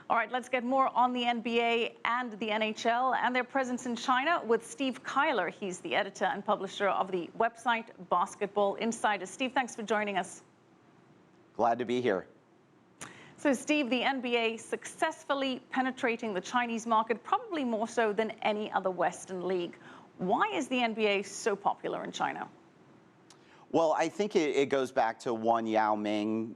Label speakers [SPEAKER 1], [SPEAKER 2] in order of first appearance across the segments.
[SPEAKER 1] All right, let's get more on the NBA and the NHL and their presence in China with Steve Kyler. He's the editor and publisher of the website Basketball Insider. Steve, thanks for joining us.
[SPEAKER 2] Glad to be here.
[SPEAKER 1] So, Steve, the NBA successfully penetrating the Chinese market, probably more so than any other Western league. Why is the NBA so popular in China?
[SPEAKER 2] Well, I think it goes back to Yao Ming,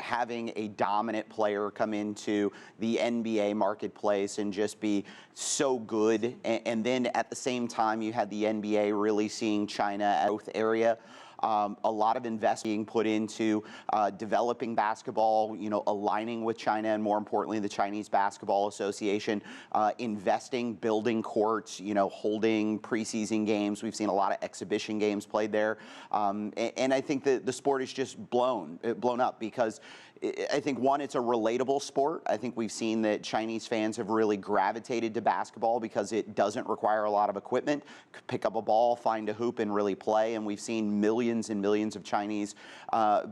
[SPEAKER 2] having a dominant player come into the NBA marketplace and just be so good. And then at the same time, you had the NBA really seeing China as a growth area. A lot of investment being put into developing basketball, aligning with China, and more importantly, the Chinese Basketball Association, investing, building courts, holding preseason games. We've seen a lot of exhibition games played there. And I think that the sport is just blown up because I think, one, it's a relatable sport. I think we've seen that Chinese fans have really gravitated to basketball because it doesn't require a lot of equipment. Pick up a ball, find a hoop, and really play. And we've seen millions and millions of Chinese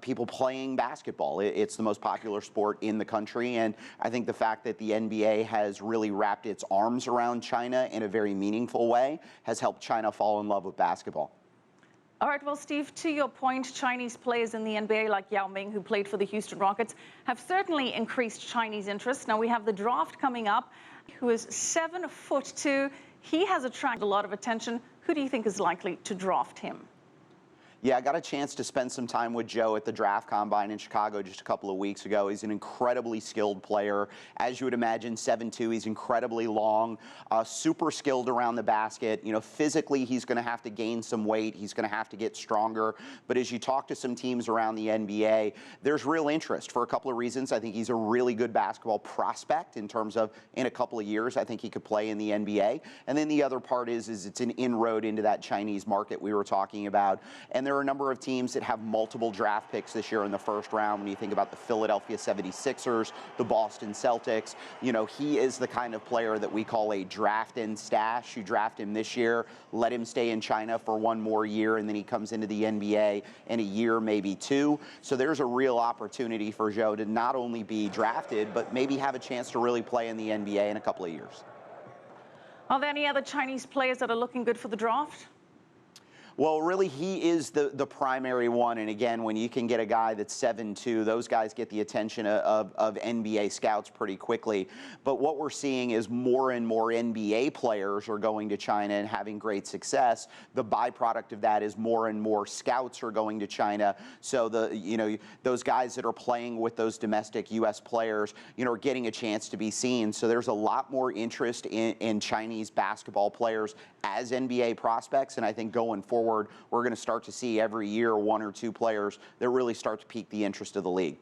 [SPEAKER 2] people playing basketball. It's the most popular sport in the country. And I think the fact that the NBA has really wrapped its arms around China in a very meaningful way has helped China fall in love with basketball.
[SPEAKER 1] All right, well, Steve, to your point, Chinese players in the NBA like Yao Ming, who played for the Houston Rockets, have certainly increased Chinese interest. Now we have the draft coming up, who is 7'2". He has attracted a lot of attention. Who do you think is likely to draft him?
[SPEAKER 2] Yeah, I got a chance to spend some time with Joe at the draft combine in Chicago just a couple of weeks ago. He's an incredibly skilled player. As you would imagine, 7'2", he's incredibly long, super skilled around the basket. Physically, he's going to have to gain some weight. He's going to have to get stronger. But as you talk to some teams around the NBA, there's real interest for a couple of reasons. I think he's a really good basketball prospect in terms of, in a couple of years, I think he could play in the NBA. And then the other part is it's an inroad into that Chinese market we were talking about. And there are a number of teams that have multiple draft picks this year in the first round. When you think about the Philadelphia 76ers, the Boston Celtics, he is the kind of player that we call a draft and stash. You draft him this year, let him stay in China for one more year, and then he comes into the NBA in a year, maybe two. So there's a real opportunity for Joe to not only be drafted, but maybe have a chance to really play in the NBA in a couple of years.
[SPEAKER 1] Are there any other Chinese players that are looking good for the draft?
[SPEAKER 2] Well, really, he is the primary one. And again, when you can get a guy that's 7'2", those guys get the attention of NBA scouts pretty quickly. But what we're seeing is more and more NBA players are going to China and having great success. The byproduct of that is more and more scouts are going to China. So those guys that are playing with those domestic U.S. players, are getting a chance to be seen. So there's a lot more interest in Chinese basketball players as NBA prospects. And I think going forward, we're going to start to see every year one or two players that really start to pique the interest of the league.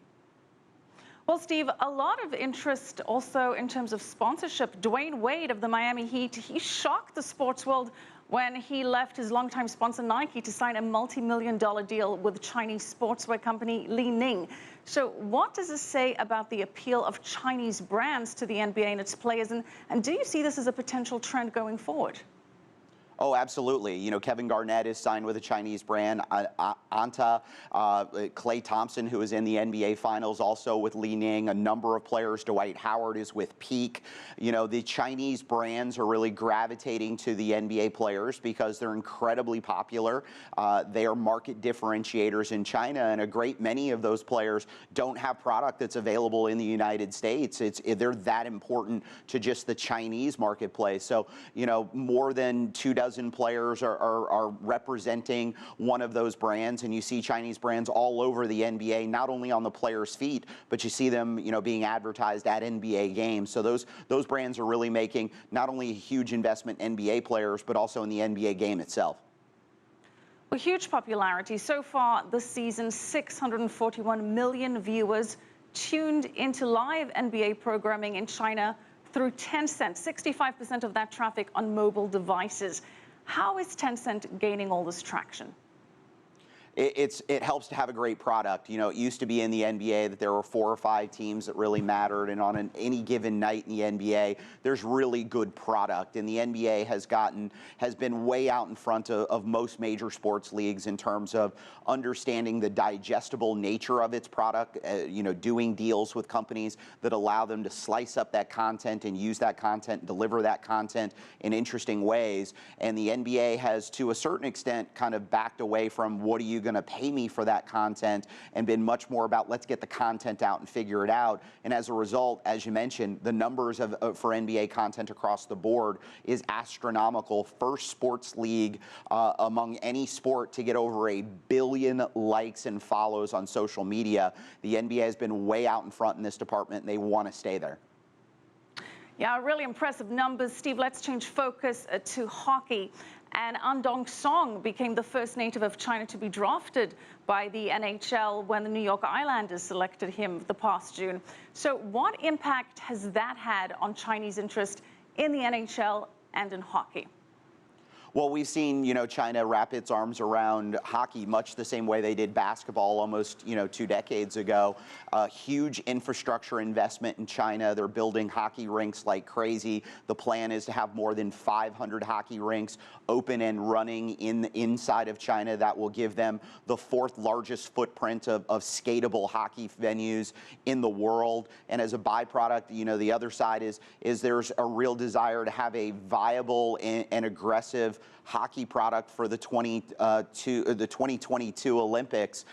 [SPEAKER 1] Well, Steve, a lot of interest also in terms of sponsorship. Dwayne Wade of the Miami Heat, he shocked the sports world when he left his longtime sponsor Nike to sign a multi-million-dollar deal with Chinese sportswear company Li Ning. So what does this say about the appeal of Chinese brands to the NBA and its players? And do you see this as a potential trend going forward?
[SPEAKER 2] Oh, absolutely. Kevin Garnett is signed with a Chinese brand, Anta. Klay Thompson, who is in the NBA Finals, also with Li Ning. A number of players. Dwight Howard is with Peak. The Chinese brands are really gravitating to the NBA players because they're incredibly popular. They are market differentiators in China, and a great many of those players don't have product that's available in the United States. They're that important to just the Chinese marketplace. So, more than 24 players are representing one of those brands, and you see Chinese brands all over the NBA, not only on the players' feet, but you see them, being advertised at NBA games. So those brands are really making not only a huge investment in NBA players, but also in the NBA game itself.
[SPEAKER 1] Well, huge popularity so far this season. 641 million viewers tuned into live NBA programming in China through Tencent, 65% of that traffic on mobile devices. How is Tencent gaining all this traction?
[SPEAKER 2] It helps to have a great product. You know, it used to be in the NBA that there were 4 or 5 teams that really mattered, and on any given night in the NBA, there's really good product. And the NBA has been way out in front of most major sports leagues in terms of understanding the digestible nature of its product. You know, doing deals with companies that allow them to slice up that content and use that content, and deliver that content in interesting ways. And the NBA has, to a certain extent, kind of backed away from what are you going to pay me for that content, and been much more about let's get the content out and figure it out. And as a result, as you mentioned, the numbers for NBA content across the board is astronomical. First sports league among any sport to get over 1 billion likes and follows on social media. The NBA has been way out in front in this department, and they want to stay there.
[SPEAKER 1] Yeah, really impressive numbers. Steve, let's change focus to hockey. And Andong Song became the first native of China to be drafted by the NHL when the New York Islanders selected him the past June. So what impact has that had on Chinese interest in the NHL and in hockey?
[SPEAKER 2] Well, we've seen, you know, China wrap its arms around hockey much the same way they did basketball almost, 2 decades ago. Huge infrastructure investment in China. They're building hockey rinks like crazy. The plan is to have more than 500 hockey rinks open and running inside of China. That will give them the 4th largest footprint of skatable hockey venues in the world. And as a byproduct, you know, the other side is there's a real desire to have a viable and aggressive hockey product for the 2022 Olympics.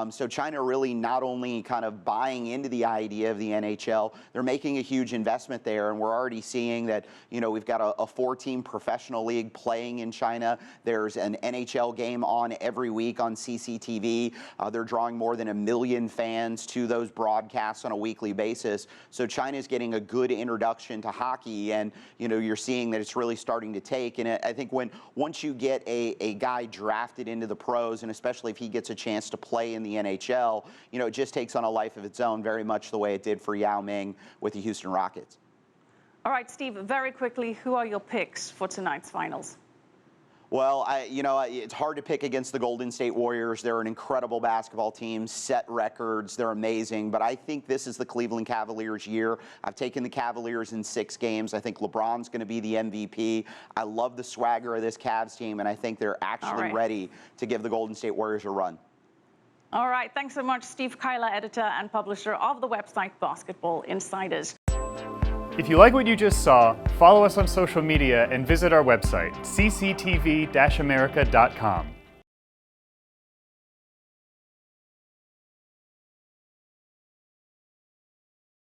[SPEAKER 2] So China really not only kind of buying into the idea of the NHL, they're making a huge investment there. And we're already seeing that, you know, we've got a 4-team professional league playing in China. There's an NHL game on every week on CCTV. They're drawing more than 1 million fans to those broadcasts on a weekly basis. So China's getting a good introduction to hockey, and, you know, you're seeing that it's really starting to take. And I think once you get a guy drafted into the pros, and especially if he gets a chance to play in the NHL, you know, it just takes on a life of its own, very much the way it did for Yao Ming with the Houston Rockets.
[SPEAKER 1] All right, Steve, very quickly, who are your picks for tonight's finals?
[SPEAKER 2] Well, it's hard to pick against the Golden State Warriors. They're an incredible basketball team, set records, they're amazing. But I think this is the Cleveland Cavaliers' year. I've taken the Cavaliers in 6 games. I think LeBron's going to be the MVP. I love the swagger of this Cavs team, and I think they're actually ready to give the Golden State Warriors a run.
[SPEAKER 1] All right, thanks so much, Steve Kyler, editor and publisher of the website Basketball Insiders.
[SPEAKER 3] If you like what you just saw, follow us on social media and visit our website, CCTV-America.com.